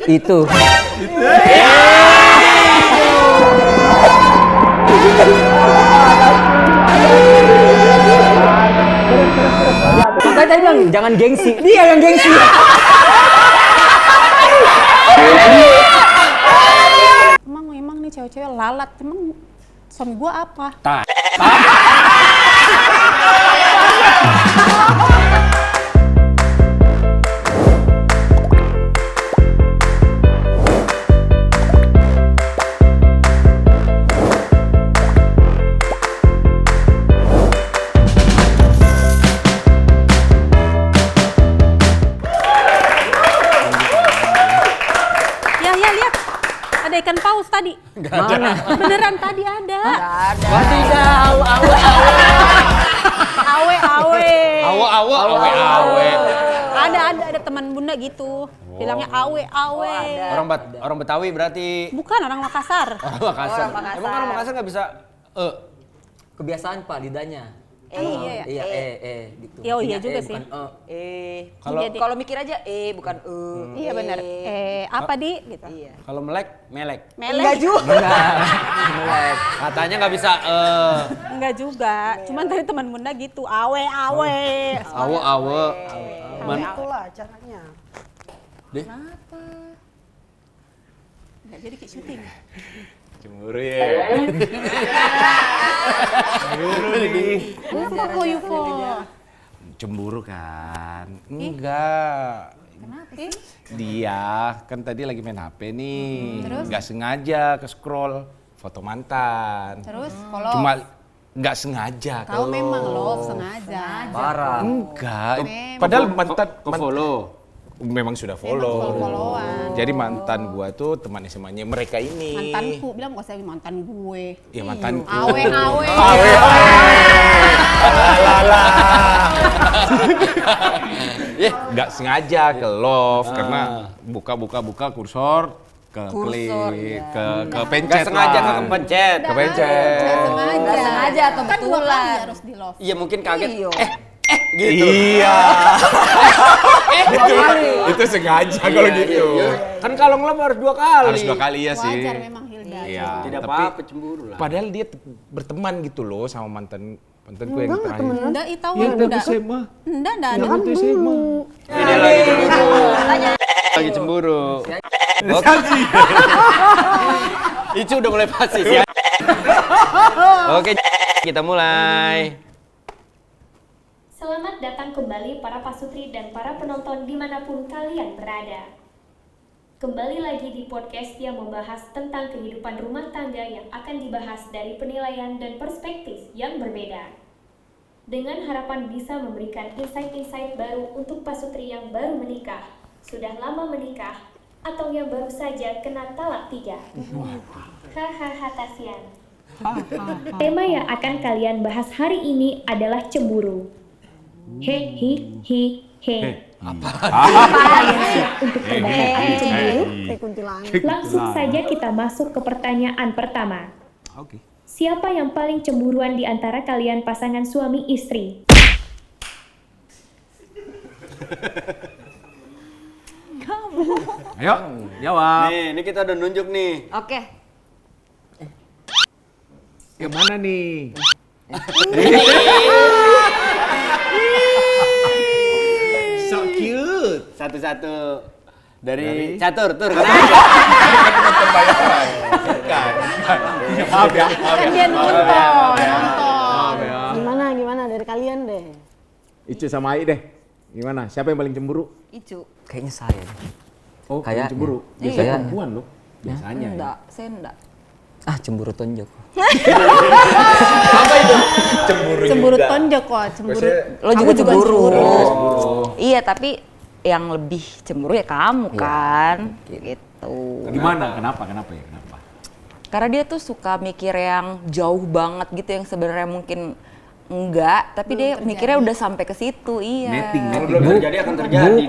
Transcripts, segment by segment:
Itu. Makanya tadi bilang jangan gengsi. Dia yang gengsi. Emang nih cewek-cewek lalat. Emang suami gua apa? Ya lihat. Ada ikan paus tadi. Mana? Beneran tadi ada. Wadidaw, Awe. Ada teman bunda gitu. Bilangnya awe. Orang Betawi berarti. Bukan orang Makassar. Orang Makassar. Emang orang Makassar nggak bisa kebiasaan Pak lidahnya. Iya. Iya, gitu. Ya, oh iya juga sih. Kalau mikir aja bukan Iya benar. Apa di gitu. Iya. kalau melek. Melek. Enggak juga. Melek. Katanya nggak bisa Enggak juga. Cuman tadi teman bunda gitu. Awe. awe. Itulah caranya. Kenapa? Enggak jadi kayak syuting. Cemburu ya. Ufo. Cemburu kan? Enggak. Kenapa sih? Dia kan tadi lagi main HP nih. Terus? Nggak sengaja ke scroll foto mantan. Terus kalau Cuma nggak sengaja. kau memang love sengaja. Parah. Enggak. Memang. Padahal mantan follow. memang sudah follow. follow-followan. Jadi mantan gua tuh teman SMA-nya mereka ini. Mantanku bilang gak usah mantan gue. Iya mantanku. Awe. Nggak sengaja ke love karena buka kursor ke klik ke pencet Nggak sengaja lah. kepencet. Kepencet. Nggak sengaja Kan 2 kebetulan. kali harus di love. Iya mungkin kaget. Iya. Gitu. Iya. itu sengaja kalau gitu. Iya. Kan kalau ngelap harus 2 kali. Harus 2 kali ya sih. Wajar memang Hilda. Iya. Tidak tapi apa-apa cemburu lah. padahal dia berteman gitu loh sama mantanku yang terakhir. Enggak, tahu Iya, udah. dari SMA. Enggak ada. Waktu SMA. Ini lagi cemburu. Lagi cemburu. Itu udah mulai pasti sih. Oke, kita mulai. Selamat datang kembali para pasutri dan para penonton dimanapun kalian berada. Kembali lagi di podcast yang membahas tentang kehidupan rumah tangga yang akan dibahas dari penilaian dan perspektif yang berbeda. Dengan harapan bisa memberikan insight-insight baru untuk pasutri yang baru menikah, sudah lama menikah, atau yang baru saja kena talak 3. Hahaha Tasian. Tema yang akan kalian bahas hari ini adalah cemburu. Kalian siap untuk mendapatkan cemburu? Langsung saja kita masuk ke pertanyaan pertama. Oke. Siapa yang paling cemburuan di antara kalian pasangan suami istri? Ayo, jawab. Nih, ini kita udah nunjuk nih. Oke. Yang mana nih? So cute. Satu-satu. Dari catur, tur. Maaf ya. Kan dia nonton. Gimana dari kalian deh? Icu sama Ai deh. Gimana? Siapa yang paling cemburu? Icu. Kayaknya saya. Oh, Kayaknya. paling cemburu. Iya. Biasanya Iya. perempuan loh. Biasanya. Enggak, saya enggak. Cemburu tonjok. Cemburu tonjok kok, cemburu. Lo juga cemburu. Oh. Iya, tapi yang lebih cemburu ya kamu kan. Gitu. Gimana? Kenapa ya? Karena dia tuh suka mikir yang jauh banget gitu yang sebenarnya mungkin enggak, tapi dia mikirnya udah sampai ke situ. Iya. Netting. Belum terjadi akan terjadi.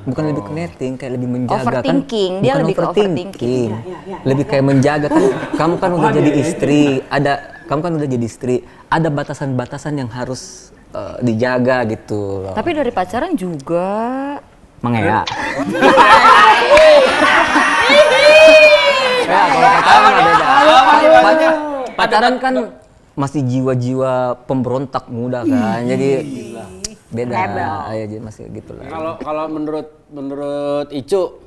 Bukan lebih ke netting, kayak lebih menjaga Overthinking, kan. dia Bukan lebih ke overthinking. Lebih kayak menjaga kan. Kamu kan udah jadi istri, ada batasan-batasan yang harus dijaga gitu loh. Tapi dari pacaran juga Mengea. Ya, kalau pacaran mah beda. Pacaran kan masih jiwa-jiwa pemberontak muda kan, jadi beda. Ya, jadi masih gitu lah. Kalau menurut Icu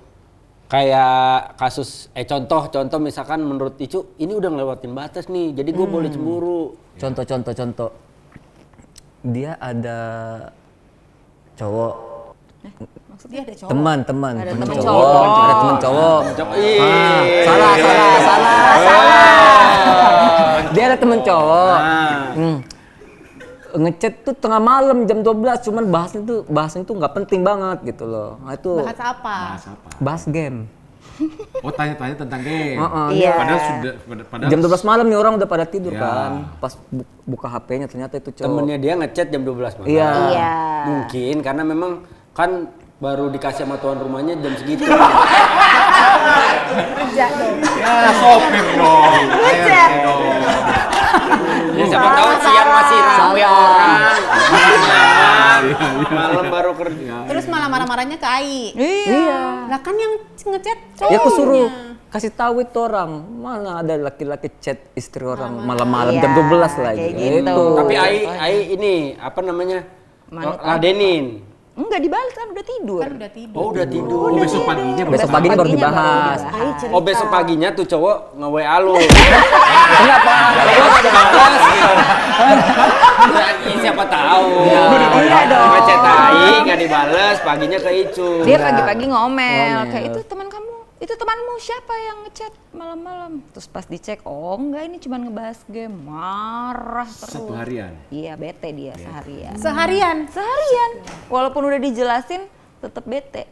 kayak kasus contoh misalkan menurut Icu ini udah ngelewatin batas nih, jadi gue boleh cemburu. Contoh. Dia ada cowok. Maksudnya ada cowok. Teman temen cowok. cowok. Ada temen cowok. Salah. Dia ada temen cowok. Ngechat tuh tengah malam jam 12, cuman bahasnya tuh nggak penting banget gitu loh. Nah, itu Bahas apa? bahas game. Oh, tanya-tanya tentang game. Iya. Padahal Jam 12 malam nih orang udah pada tidur Ya. kan. Pas buka HP-nya ternyata itu cowok. Temennya dia ngechat jam 12 malam. Iya. Iya. Mungkin karena memang kan baru dikasih sama tuan rumahnya jam segitu. Kerja dong. ya sopir dong. Ya siapa tahu siang masih ramai orang. Malam baru kerja. Terus malah marah-marahnya ke Ai. Iya. Lah kan yang ngechat cowoknya. Ya aku suruh kasih tahu itu orang, mana ada laki-laki chat istri orang malam-malam jam 12 lagi. kayak gitu. Itu. Tapi Ai ini apa namanya? Ladenin. Enggak dibalas kan udah tidur. Kan udah tidur. Oh udah tidur. Oh, besok paginya Besok paginya baru dibahas. Oh besok paginya tuh cowok nge-WA lu. Kenapa? Siapa tahu. Iya dong. Ngechat Ai nggak dibales, paginya ke Icu. Dia pagi-pagi ngomel, kayak itu teman kamu, itu temanmu siapa yang ngechat malam-malam? Terus pas dicek, oh enggak ini cuma ngebahas game, marah terus. Satu harian. Iya bete dia seharian. Seharian. Walaupun udah dijelasin, tetap bete.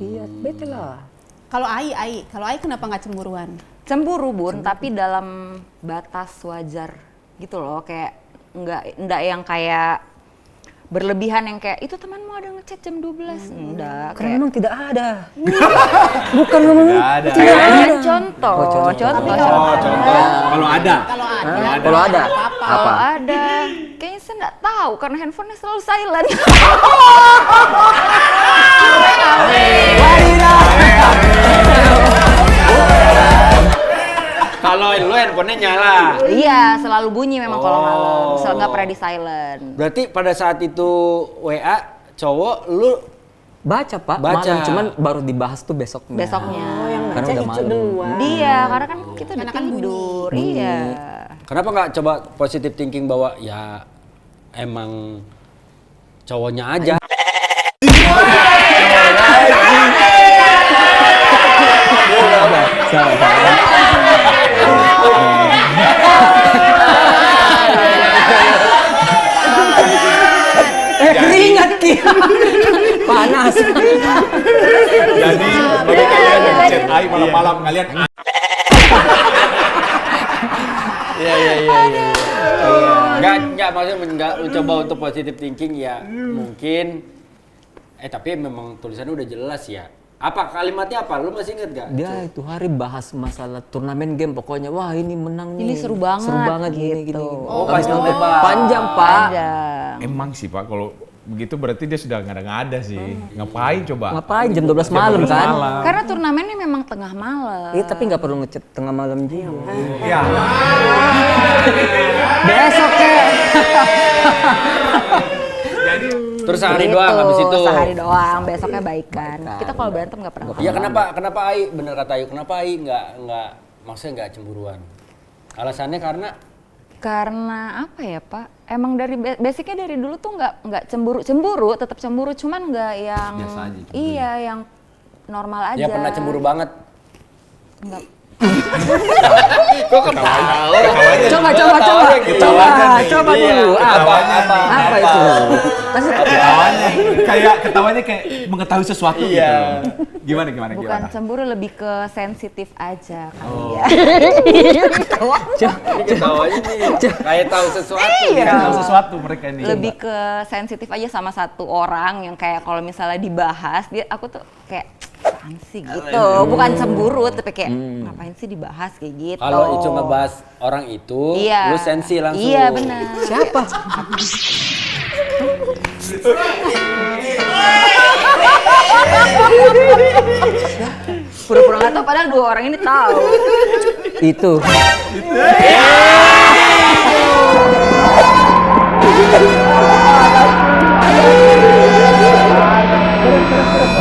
Iya, bete lah. Kalau Ai kenapa nggak cemburuan? Cemburu bun, tapi dalam batas wajar gitu loh, kayak enggak yang kayak berlebihan yang kayak itu temanmu ada ngechat jam 12. Enggak, Karena kayak memang tidak ada. Bukan ngomong ada. contoh. Kalau ada. Kalau ada. Kalau ada, kayaknya saya nggak tahu karena handphonenya selalu silent. Kalau lu handphonenya nyala. Iya, selalu bunyi memang kalau malam. Nggak pernah di silent. Berarti pada saat itu WA cowok lu Baca Pak, Baca. malam cuman baru dibahas tuh besoknya. Besoknya. Karena udah malam. Dia, karena kan kita udah Karena kan tidur. Iya. kenapa nggak coba positive thinking bahwa ya emang cowoknya aja. Keringat Ki. Panas. Jadi bagi kalian yang chat Ai malam-malam kalian Nggak maksudnya nggak mencoba untuk positive thinking ya mungkin tapi memang tulisannya udah jelas ya. Apa kalimatnya apa? Lu masih inget gak? Dia itu hari bahas masalah turnamen game pokoknya. Wah, ini menang nih. Ini seru banget, Seru banget gitu. gini. Oh, panjang lebar. Panjang, Pak. Panjang. emang sih Pak kalau begitu berarti dia sudah ngada-ngada sih. Ngapain coba? Ngapain jam 12 malam kan? Karena turnamennya memang tengah malam. Iya, tapi nggak perlu ngechat tengah malam juga. Iya. Besok ya. Terus sehari Gitu, doang habis itu. Sehari doang, besoknya baikan. Kita kalau berantem nggak pernah. Iya kenapa Ai bener kata Ayu kenapa Ai nggak maksudnya nggak cemburuan? Alasannya Karena apa ya Pak? Emang dari basicnya dari dulu tuh nggak cemburu, tetap cemburu, cuman nggak yang Biasa aja cemburu. iya yang normal aja. ya pernah cemburu banget. Nggak. Kok ketawa? Coba Iya, dulu. Apa itu? Ketawanya kayak mengetahui sesuatu gitu. Iya. Gimana? Bukan cemburu, lebih ke sensitif aja kali ya. Ketawanya nih kayak tahu sesuatu. Iya. Tahu sesuatu mereka ini. Lebih ke sensitif aja sama satu orang yang kayak kalau misalnya dibahas aku tuh kayak apaan sih gitu, bukan cemburu tapi kayak ngapain sih dibahas kayak gitu. Kalau itu ngebahas orang itu, iya. lu sensi langsung. Iya benar. Siapa? Pura-pura nggak tahu padahal 2 orang ini tahu. Itu.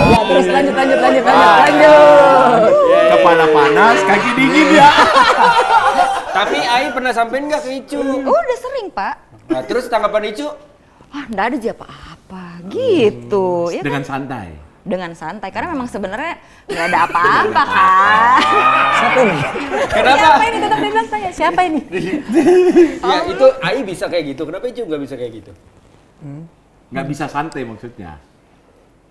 Ya, terus lanjut. Kepala panas, kaki dingin ya. Tapi Ai pernah sampein nggak ke Icu? Udah sering, Pak. Nah, terus tanggapan Icu? Wah, nggak ada aja apa-apa gitu. Ya Dengan kan? santai. Dengan santai karena memang sebenarnya nggak ada apa-apa kan. Siapa ini? Kenapa? Siapa ini? Tetap dia bilang tanya, siapa ini? Ya itu Ai bisa kayak gitu, kenapa Icu nggak bisa kayak gitu? Nggak bisa santai maksudnya.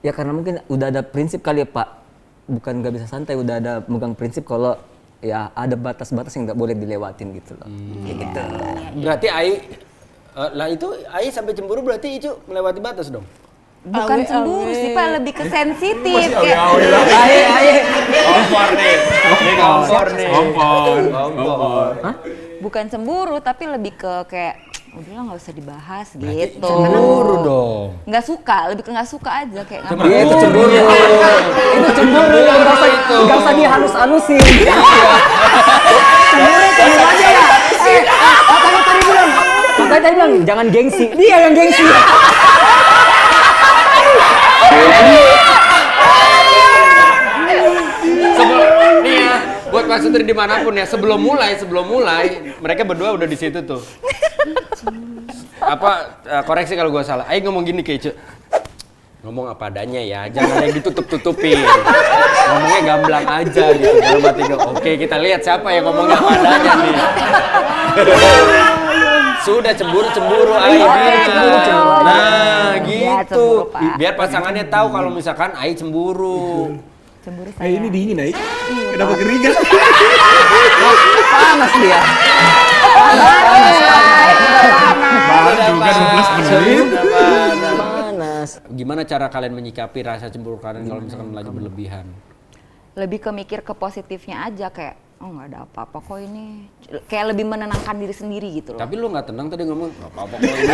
Ya karena mungkin udah ada prinsip kali ya Pak. Bukan nggak bisa santai, udah ada megang prinsip kalau ya ada batas-batas yang nggak boleh dilewatin gitu loh. Kayak gitu. Berarti Ai, lah itu Ai sampai cemburu berarti Icu melewati batas dong? Bukan Awe, cemburu awe. sih, Pak, lebih ke sensitif. Kayak, Kompor nih, ini kompor nih. Kompor. bukan cemburu tapi lebih ke kayak udahlah nggak usah dibahas gitu. Cemburu dong. Nggak suka, lebih ke nggak suka aja kayak Iya itu cemburu. Itu cemburu. Nggak usah dihalus-halusin. Cemburu aja ya. Katanya tadi bilang jangan gengsi. Dia yang gengsi. Nih ya, buat Pak Sutri dimanapun ya, sebelum mulai mereka berdua udah di situ tuh. Koreksi kalau gua salah. Ai ngomong gini ke Icu. Ngomong apa adanya ya, jangan yang ditutup-tutupin. Ngomongnya gamblang aja gitu. Dalam hati gua, oke kita lihat siapa yang ngomongnya apa adanya nih. Sudah cemburu Ai bilang. Nah gitu. cemburu, Pak. Biar pasangannya tahu kalau misalkan Ai cemburu. cemburu saya. Ini dingin Ai. Kenapa keringat? Panas dia. Baru juga 12 menit. Panas. Gimana cara kalian menyikapi rasa cemburu kalian kalau misalkan lagi berlebihan? Lebih ke mikir ke positifnya aja kayak oh nggak ada apa-apa kok ini. Kayak lebih menenangkan diri sendiri gitu loh. Tapi lu nggak tenang tadi ngomong nggak apa-apa kok ini.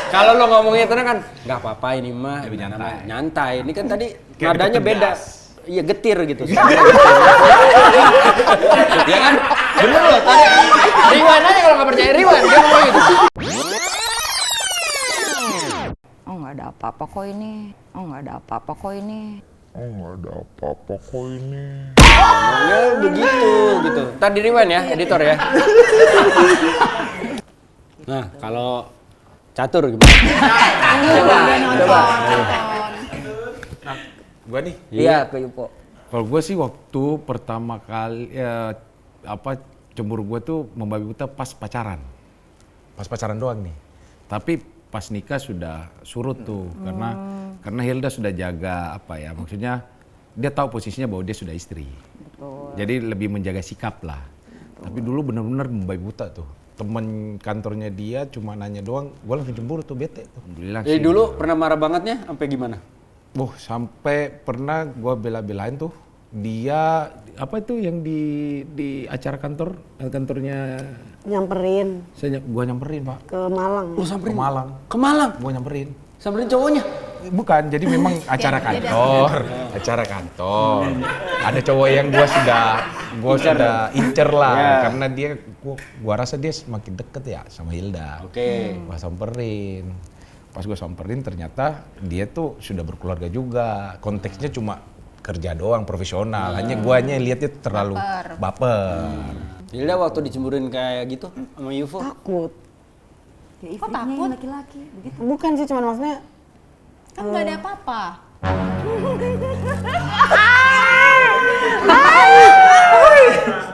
Kalau lo ngomongnya tenang kan nggak apa-apa ini mah Lebih nyantai. namanya nyantai. Ini kan tadi Kayak nadanya ditegas. beda. Iya getir gitu. Ya kan? Bener loh tadi. Rewind aja kalau nggak percaya rewind dia ngomong gitu. Oh nggak ada apa-apa kok ini. Oh nggak ada apa-apa kok ini. Ngomongnya begitu gitu. Ntar di rewind ya editor ya. Nah kalau catur gimana? Coba. Gua nih. Iya ke Yupo. Kalau gue sih waktu pertama kali cemburu gue tuh membabi buta pas pacaran. Pas pacaran doang nih. Tapi pas nikah sudah surut tuh karena Hilda sudah jaga maksudnya dia tahu posisinya bahwa dia sudah istri. Betul. Jadi lebih menjaga sikap lah. Tapi dulu benar-benar membabi buta tuh. Temen kantornya dia cuma nanya doang, gue langsung cemburu tuh, bete tuh. Alhamdulillah Jadi sih. dulu pernah marah bangetnya sampai gimana? Sampai pernah gue bela-belain tuh dia yang di acara kantornya Nyamperin gue nyamperin Pak ke Malang. Lu samperin? ke Malang, Ke Malang? gue nyamperin. Samperin cowoknya? Bukan, jadi memang acara kantor, Ada cowok yang gue sudah incer lah, Yeah. karena dia, gue rasa dia semakin deket ya sama Hilda. Oke. Gue samperin. Pas gue samperin ternyata dia tuh sudah berkeluarga juga. Konteksnya cuma kerja doang, profesional. Hanya guanya lihatnya terlalu baper. Hilda waktu dicemburuin kayak gitu sama Yufo? Takut. Ya, Kok takut? laki-laki begitu. Bukan sih, cuman maksudnya Kan nggak ada apa-apa.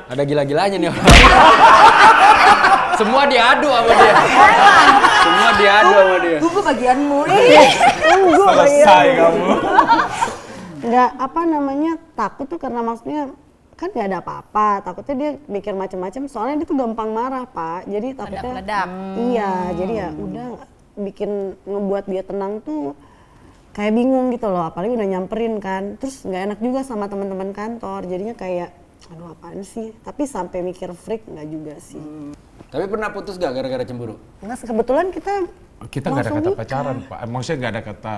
Ada gila-gilanya nih orang. Semua diadu sama dia. Semua diadu sama dia. Tunggu bagianmu. Selesai kamu. nggak takut tuh karena maksudnya kan nggak ada apa-apa. Takutnya dia mikir macam-macam. Soalnya dia tuh gampang marah Pak. Jadi takutnya. Meledak-meledak. Iya, jadi ya udah ngebuat dia tenang tuh kayak bingung gitu loh. Apalagi udah nyamperin kan. Terus nggak enak juga sama teman-teman kantor. Jadinya kayak aduh apaan sih, tapi sampai mikir freak nggak juga sih. Tapi pernah putus gak gara-gara cemburu? Enggak, kebetulan kita Kita nggak ada langsung kata nikah. pacaran, Pak. Maksudnya nggak ada kata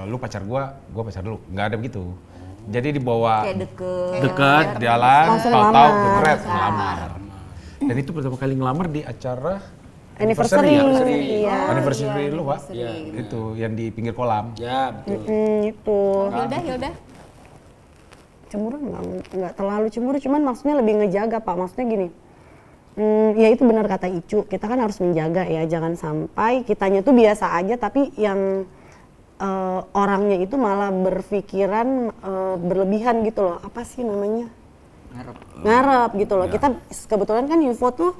lu pacar gua pacar lu. Nggak ada begitu. Jadi dibawa Kayak deket. dekat, jalan, Langsung tahu-tahu ngelamar. kebret, ngelamar. Dan itu pertama kali ngelamar di acara anniversary. ya? Iya. Anniversary lu, Pak. Iya. Itu yang di pinggir kolam. Ya, betul. Itu. Hilda. Cemburu nggak terlalu cemburu, cuman maksudnya lebih ngejaga Pak. Maksudnya gini, ya itu benar kata Icu, kita kan harus menjaga ya, jangan sampai kitanya tuh biasa aja tapi yang orangnya itu malah berpikiran berlebihan gitu loh. Apa sih namanya? Ngarep gitu loh. Kita kebetulan kan info tuh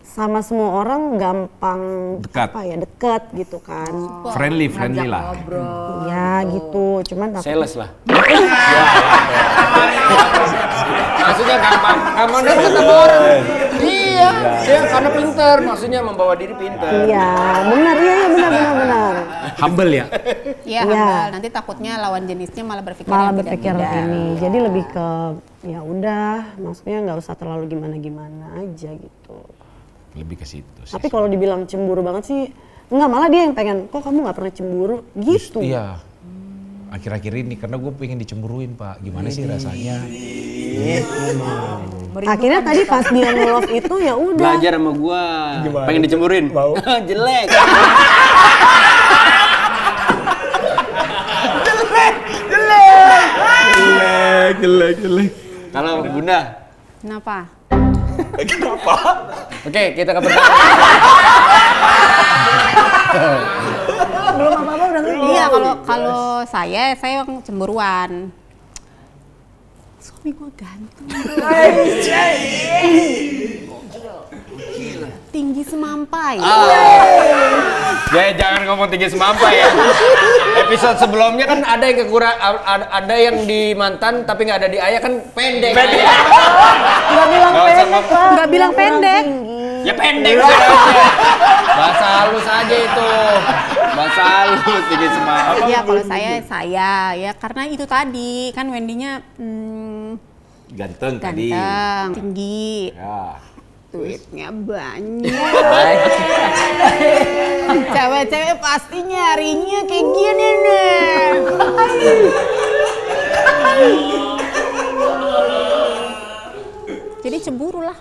sama semua orang gampang Dekat. apa ya, dekat gitu kan. Friendly lah. Ngobrol. Ya gitu, cuman takut- Sales lah. Maksudnya gampang deket sama orang. Iya, dia karena pinter, maksudnya membawa diri pinter. Iya, benar, iya benar. Humble ya. Iya, Iya. hambal. Nanti takutnya lawan jenisnya malah berpikir Malah yang berpikir beda-beda. ini. Jadi lebih ke ya udah, maksudnya nggak usah terlalu gimana-gimana aja gitu. Lebih ke situ sih. Tapi kalau dibilang cemburu banget sih, enggak, malah dia yang pengen, kok kamu nggak pernah cemburu gitu. Iya. Akhir-akhir ini karena gue pengen dicemburuin, Pak. Gimana sih rasanya? Akhirnya tadi pas dia nge-love itu ya udah. Belajar sama gua. Pengen dicemburuin? Mau. Jelek. Jelek. Kalau Bunda. Kenapa? Oke, kita ke pertanyaan. Belum apa-apa udah nge-love. Iya, kalau saya yang cemburuan. Suami gue ganteng. Tinggi semampai. Ya jangan ngomong tinggi semampai ya. Episode sebelumnya kan ada yang kekurang, ada yang di mantan tapi nggak ada di ayah kan pendek. Nggak bilang Nggak usah pendek ngomong. lah. Nggak bilang pendek. Ya pendek aja. Bahasa halus aja itu. Bahasa halus tinggi semampai. Iya, kalau saya ya karena itu tadi kan Wendy-nya Ganteng ganteng, tinggi, Ya. duitnya banyak. Cewek-cewek pasti nyarinya kayak gini nih. Jadi cemburu lah.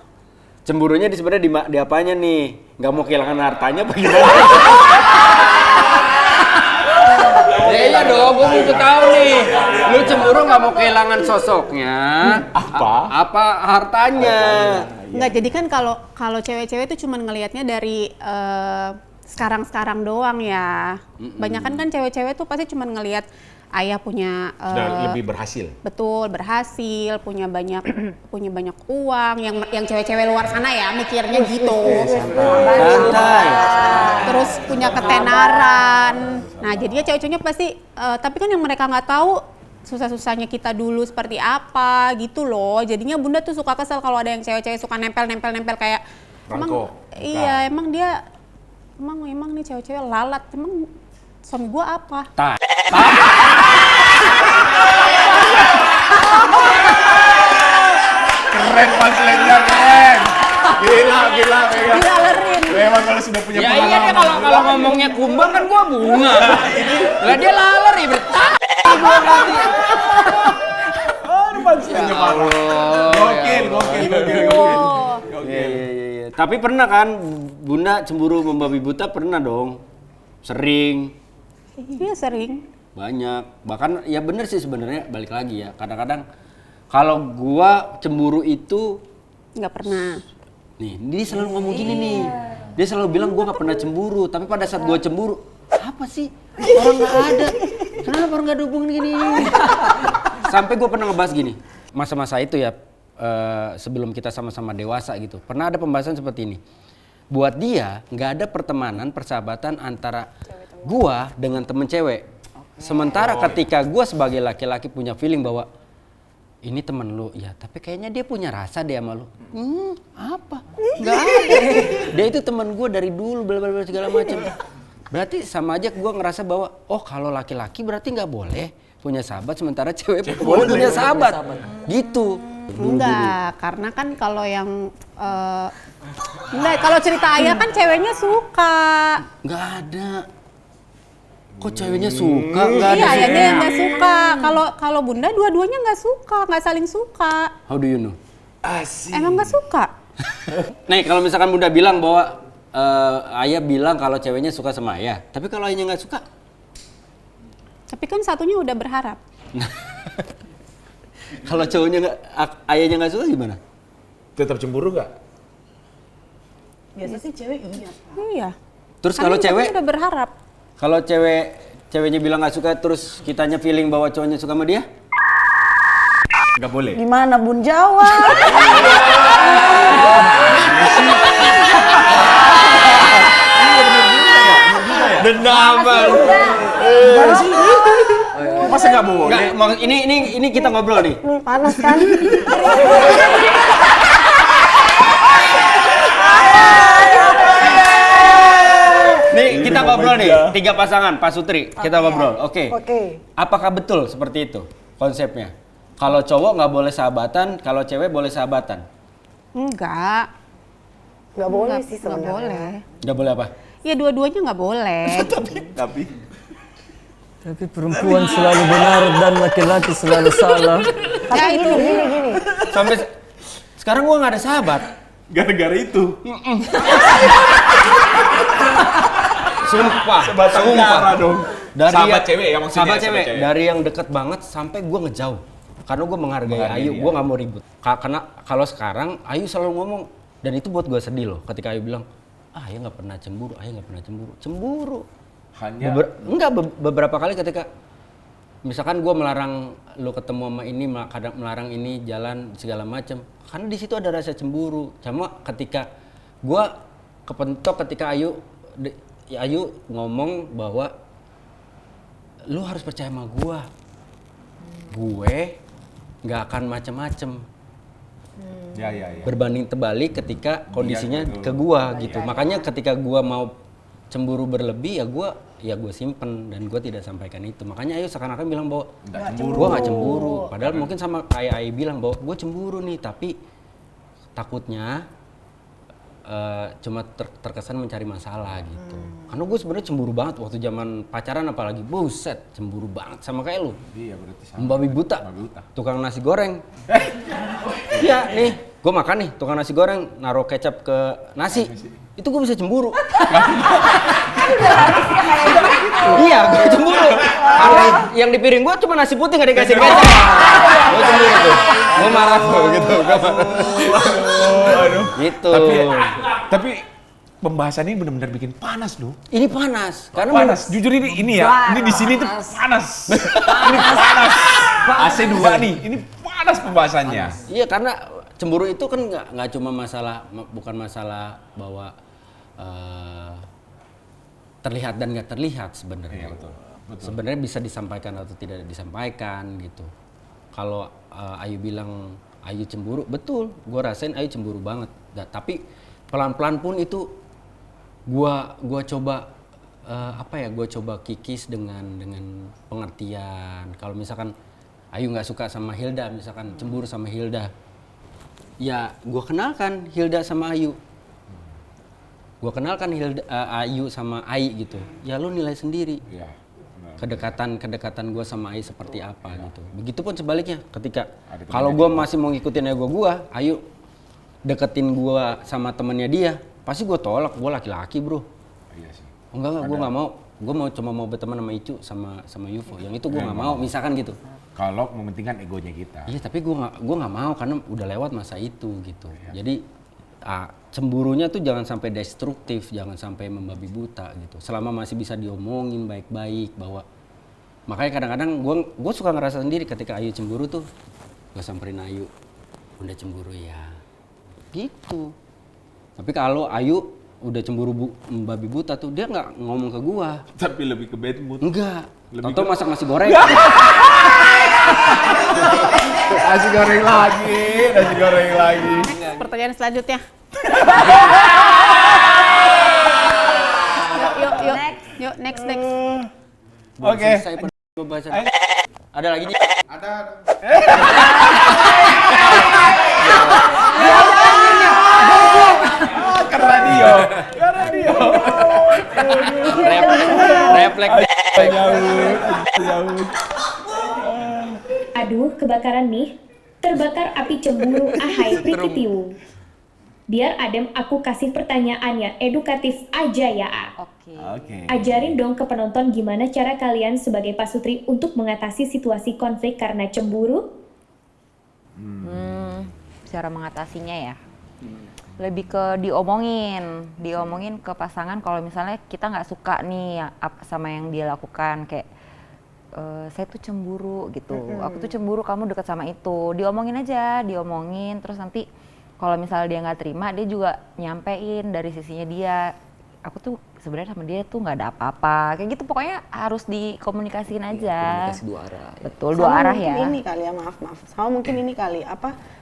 Cemburunya sebenarnya di apanya nih? Nggak mau kehilangan hartanya apa gimana? Ya iya dong, gue butuh tahu nih. Lu cemburu nggak mau kehilangan sosoknya? Apa hartanya? Enggak, jadi kan kalau cewek-cewek itu cuman ngelihatnya dari sekarang-sekarang doang ya. Banyakan kan cewek-cewek tuh pasti cuman ngelihat ayah punya Sudah lebih berhasil. betul berhasil, punya banyak uang, yang cewek-cewek luar sana ya mikirnya gitu. Santai. Terus punya ketenaran. Nah, jadinya cewek-ceweknya pasti tapi kan yang mereka nggak tahu susah-susahnya kita dulu seperti apa gitu loh. Jadinya Bunda tuh suka kesel kalau ada yang cewek-cewek suka nempel kayak Rangkok. iya, emang dia emang nih cewek-cewek lalat. Emang suami gua apa? Keren punchline-nya, keren. Gila. Dilalerin. Memang kalau sudah punya Ya iya deh kalau ngomongnya kumbang kan gua bunga. Lah dia laler ya bertak. Gokil. Iya. Tapi pernah kan Bunda cemburu membabi buta pernah dong. Sering. Iya sering. Banyak. Bahkan ya bener sih sebenarnya balik lagi ya. Kadang-kadang kalau gua cemburu itu Nggak pernah. nih, dia selalu ngomong gini nih. Dia selalu bilang gua nggak pernah cemburu, tapi pada saat gua cemburu, apa sih? Orang nggak ada. Kenapa orang nggak dukung gini? Sampai gua pernah ngebahas gini. Masa-masa itu ya sebelum kita sama-sama dewasa gitu. Pernah ada pembahasan seperti ini. Buat dia nggak ada pertemanan, persahabatan antara gua dengan temen cewek. Sementara ketika gua sebagai laki-laki punya feeling bahwa ini temen lu, ya tapi kayaknya dia punya rasa deh sama lu. Apa? Nggak ada. Dia itu temen gue dari dulu, bla bla bla segala macam. Berarti sama aja gue ngerasa bahwa, oh kalau laki-laki berarti nggak boleh punya sahabat, sementara cewek boleh punya sahabat. Gitu. Enggak, karena kan kalau yang enggak, kalau cerita ayah kan ceweknya suka. Nggak ada. Kok ceweknya suka? Nggak ada Iya, sih. ayahnya yang nggak suka. Kalau bunda dua-duanya nggak suka, nggak saling suka. How do you know? Emang nggak suka? Nih kalau misalkan bunda bilang bahwa ayah bilang kalau ceweknya suka sama ayah, tapi kalau ayahnya nggak suka, Tapi kan satunya udah berharap. kalau cowoknya nggak, ayahnya nggak suka gimana? Tetap cemburu nggak? Biasa sih cewek iya. Iya. Terus Karena kalau cewek, udah berharap. kalau ceweknya bilang nggak suka, terus kitanya feeling bahwa cowoknya suka sama dia? Nggak boleh. Gimana Bun jawab? Dendaman. Masa nggak boleh? Nggak, ini kita ngobrol nih. Nih panas kan? Nih kita ngobrol nih, 3 pasangan, Pak Sutri, kita ngobrol. Oke. Oke. Apakah betul seperti itu konsepnya? Kalau cowok nggak boleh sahabatan, kalau cewek boleh sahabatan. Enggak. Nggak boleh Nggak- sih nggak sebenarnya. boleh. Nggak boleh apa? Ya dua-duanya nggak boleh. Tapi perempuan selalu benar dan laki-laki selalu salah. Tapi Ya, itu. gini. Sampai sekarang gua nggak ada sahabat. Gara-gara itu. Sumpah. Sebatang kara dong. Sahabat yang- cewek ya maksudnya, Sahabat sahabat cewek. cewek. Dari yang deket banget sampai gua ngejauh. Karena gua menghargai Ayu, dia. gua nggak mau ribut. Karena kalau sekarang Ayu selalu ngomong, dan itu buat gua sedih loh ketika Ayu bilang, Ayah nggak pernah cemburu, Ayah nggak pernah cemburu. Cemburu. Hanya Beberapa kali ketika misalkan gue melarang lo ketemu sama ini, kadang melarang ini jalan segala macam, karena di situ ada rasa cemburu. Cuma ketika gue kepentok ketika Ayu ngomong bahwa lu harus percaya sama gue nggak akan macem-macem. ya. Berbanding terbalik ketika kondisinya betul. ke gua gitu. Makanya ketika gua mau cemburu berlebih ya gua simpen dan gua tidak sampaikan itu. Makanya Ayu seakan-akan bilang bahwa gua nggak cemburu. Padahal mungkin sama kayak Ayu bilang bahwa gua cemburu nih, tapi takutnya cuma terkesan mencari masalah gitu. Karena gue sebenarnya cemburu banget waktu zaman pacaran, apalagi buset cemburu banget sama kayak lu. Iya berarti sama. Membabi buta, Membabi buta. tukang nasi goreng. Iya nih, gue makan nih tukang nasi goreng, naruh kecap ke nasi, itu gue bisa cemburu. Iya, gue cemburu. Karena yang di piring gue cuma nasi putih gak dikasih kecap. Gue cemburu tuh, gue marah tuh gitu. Gitu. Tapi pembahasan ini benar-benar bikin panas loh. Ini panas, karena Panas. Jujur ini ya. Ini di sini tuh panas. Ini panas. AC2 nih. Ini panas pembahasannya. Iya, karena cemburu itu kan nggak cuma bukan masalah bahwa terlihat dan nggak terlihat sebenarnya. Iya, betul. Sebenarnya bisa disampaikan atau tidak disampaikan gitu. Kalau Ayu bilang Ayu cemburu, betul. Gue rasain Ayu cemburu banget. Tapi pelan-pelan pun itu gue coba gue coba kikis dengan pengertian. Kalau misalkan Ayu nggak suka sama Hilda, misalkan cemburu sama Hilda, ya gue kenalkan Hilda sama Ayu. Gue kenalkan Ayu sama Ai gitu. Ya lu nilai sendiri. Iya. Kedekatan gue sama Ayu seperti apa gitu. Begitupun sebaliknya, ketika Ada kalau gue masih mau ngikutin ego gue, Ayu deketin gue sama temennya dia, pasti gue tolak. Gue laki-laki bro. Iya sih. Enggak, gue nggak mau. Gue cuma mau berteman sama Icu sama Yufo. Yang itu gue nggak mau. Misalkan gitu. Kalau mementingkan egonya kita. Iya, tapi gue nggak mau karena udah lewat masa itu gitu. Jadi cemburunya tuh jangan sampai destruktif, jangan sampai membabi buta gitu. Selama masih bisa diomongin baik-baik bahwa, makanya kadang-kadang gue suka ngerasa sendiri ketika Ayu cemburu tuh, gue samperin Ayu, udah cemburu ya, gitu. Tapi kalau Ayu udah cemburu membabi buta tuh, dia nggak ngomong ke gue. Tapi lebih ke bad mood. Enggak. Lebih Tonton masak nasi goreng. Nasi goreng lagi. Pertanyaan selanjutnya. Yuk, next. Oke. Saya pembahasan. Ada lagi nih? Ada. Flek. Aduh, kebakaran nih. Terbakar api cemburu, ahai Prikitiwu. Biar adem aku kasih pertanyaan yang edukatif aja ya, A. Oke. Ajarin dong ke penonton gimana cara kalian sebagai pasutri untuk mengatasi situasi konflik karena cemburu. Cara mengatasinya ya. Lebih ke diomongin ke pasangan kalau misalnya kita nggak suka nih sama yang dia lakukan, kayak saya tuh cemburu gitu, aku tuh cemburu kamu deket sama itu, diomongin terus nanti kalau misalnya dia nggak terima, dia juga nyampein dari sisinya dia, aku tuh sebenarnya sama dia tuh nggak ada apa-apa, kayak gitu, pokoknya harus dikomunikasiin aja. Komunikasi dua arah. Betul, dua arah ya. Mungkin ini kali ya, maaf. Sama mungkin ini kali,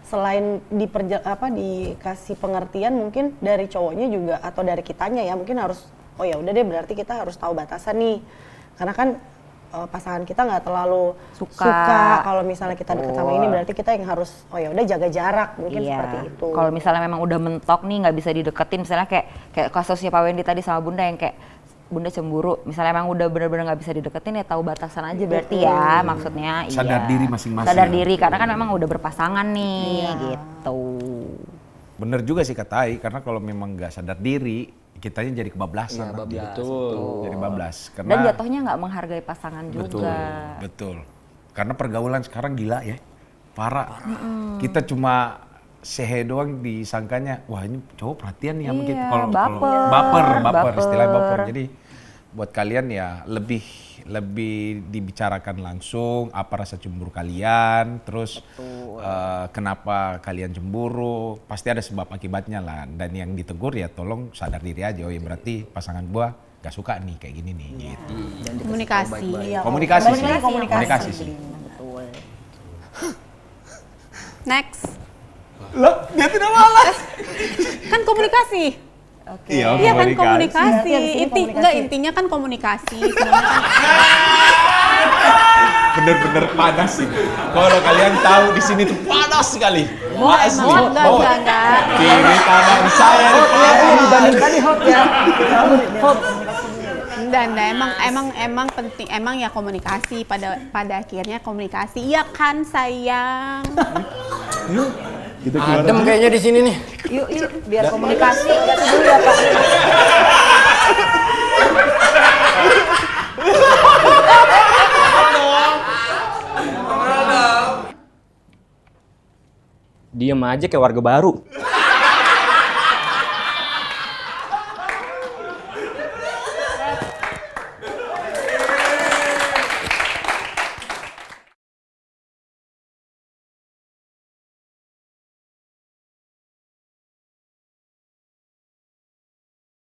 selain dikasih pengertian mungkin dari cowoknya juga atau dari kitanya ya, mungkin harus, oh ya udah deh berarti kita harus tahu batasan nih. Karena kan pasangan kita nggak terlalu suka kalau misalnya kita deket sama ini, berarti kita yang harus, oh ya udah jaga jarak, mungkin seperti itu. Kalau misalnya memang udah mentok nih nggak bisa dideketin, misalnya kayak kasusnya Pak Wendy tadi sama Bunda yang kayak Bunda cemburu, misalnya emang udah benar-benar nggak bisa dideketin, ya tahu batasan aja berarti ya, maksudnya. Sadar diri masing-masing. Sadar diri, karena kan memang udah berpasangan nih, gitu. Bener juga sih kata Ai, karena kalau memang nggak sadar diri, kitanya jadi kebablasan. Jadi bablas. Dan jatuhnya nggak menghargai pasangan juga. Betul. Karena pergaulan sekarang gila ya, parah. Kita cuma sehe doang disangkanya, wah ini cowok perhatian nih sama kita. Kalau baper, istilah baper. Jadi buat kalian ya lebih dibicarakan langsung apa rasa cemburu kalian, terus kenapa kalian cemburu, pasti ada sebab akibatnya lah. Dan yang ditegur ya tolong sadar diri aja, oh ya berarti pasangan gua gak suka nih kayak gini nih gitu. Komunikasi. Komunikasi sih. Betul. Next. Loh, dia tidak malas. Kan komunikasi. Iya kan komunikasi. Intinya kan komunikasi. Semuanya kan Bener-bener panas sih. Kalau kalian tahu di sini tuh panas sekali. enggak. Kiri kanan saya panas. Tadi hot ya. Dan emang penting, emang ya komunikasi, pada akhirnya komunikasi. Iya kan sayang. Adem kayaknya di sini nih. Yuk, biar komunikasi. Itu dulu ya Pak. Diem aja kayak warga baru.